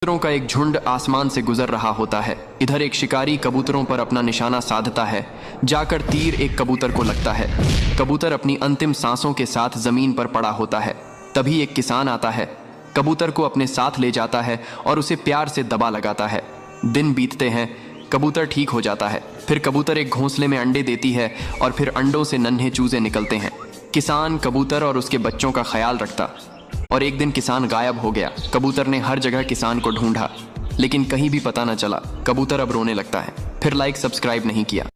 कबूतरों का एक झुंड आसमान से गुजर रहा होता है। इधर एक शिकारी कबूतरों पर अपना निशाना साधता है। जाकर तीर एक कबूतर को लगता है। कबूतर अपनी अंतिम सांसों के साथ जमीन पर पड़ा होता है। तभी एक किसान आता है, कबूतर को अपने साथ ले जाता है और उसे प्यार से दबा लगाता है। दिन बीतते हैं, कबूतर ठीक हो जाता है। फिर कबूतर एक घोंसले में अंडे देती है और फिर अंडों से नन्हे चूजे निकलते हैं। किसान कबूतर और उसके बच्चों का ख्याल रखता। और एक दिन किसान गायब हो गया। कबूतर ने हर जगह किसान को ढूंढा, लेकिन कहीं भी पता न चला। कबूतर अब रोने लगता है। फिर लाइक सब्सक्राइब नहीं किया।